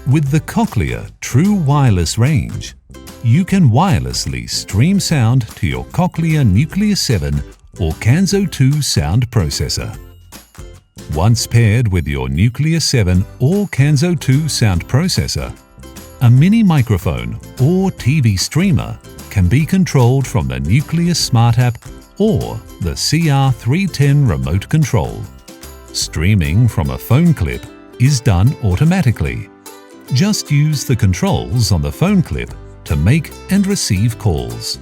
With the Cochlear True Wireless range, you can wirelessly stream sound to your Cochlear Nucleus 7 or Kanso 2 sound processor. Once paired with your Nucleus 7 or Kanso 2 sound processor, a mini microphone or TV streamer can be controlled from the Nucleus Smart app or the CR310 remote control. Streaming from a phone clip is done automatically. Just use the controls on the phone clip to make and receive calls.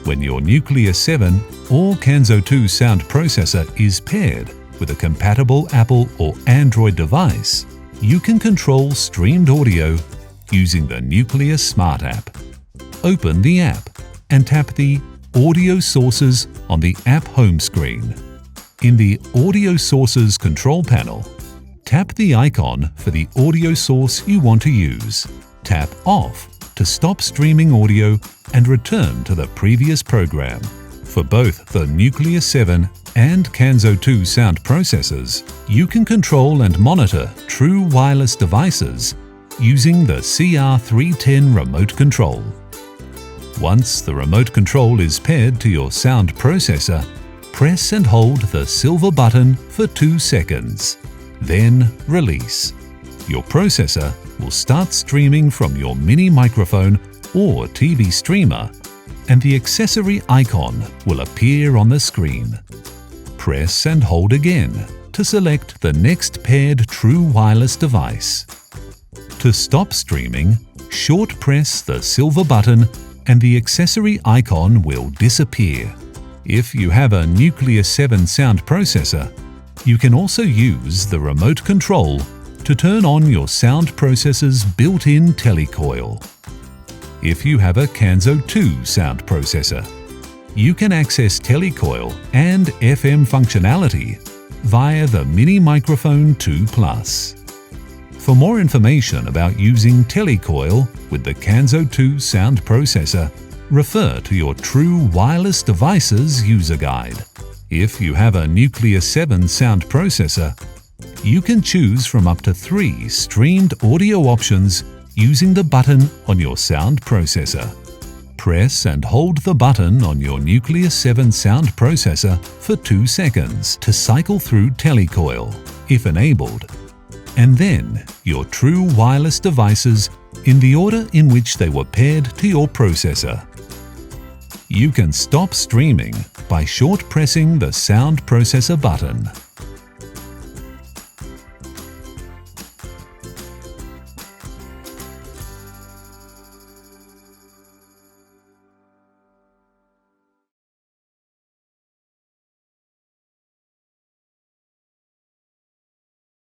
When your Nucleus 7 or Kanso 2 sound processor is paired with a compatible Apple or Android device, you can control streamed audio using the Nucleus Smart app. Open the app and tap the Audio Sources on the app home screen. In the Audio Sources control panel, tap the icon for the audio source you want to use. Tap Off to stop streaming audio and return to the previous program. For both the Nucleus 7 and Kanso 2 sound processors, you can control and monitor true wireless devices using the CR310 remote control. Once the remote control is paired to your sound processor, press and hold the silver button for 2 seconds. Then release. Your processor will start streaming from your mini microphone or TV streamer, and the accessory icon will appear on the screen. Press and hold again to select the next paired true wireless device. To stop streaming, short press the silver button and the accessory icon will disappear. If you have a Nucleus 7 sound processor, you can also use the remote control to turn on your sound processor's built-in telecoil. If you have a Kanso 2 sound processor, you can access telecoil and FM functionality via the Mini Microphone 2 Plus. For more information about using telecoil with the Kanso 2 sound processor, refer to your True Wireless Devices user guide. If you have a Nucleus 7 sound processor, you can choose from up to 3 streamed audio options using the button on your sound processor. Press and hold the button on your Nucleus 7 sound processor for 2 seconds to cycle through telecoil, if enabled, and then your True Wireless devices in the order in which they were paired to your processor. You can stop streaming by short pressing the sound processor button.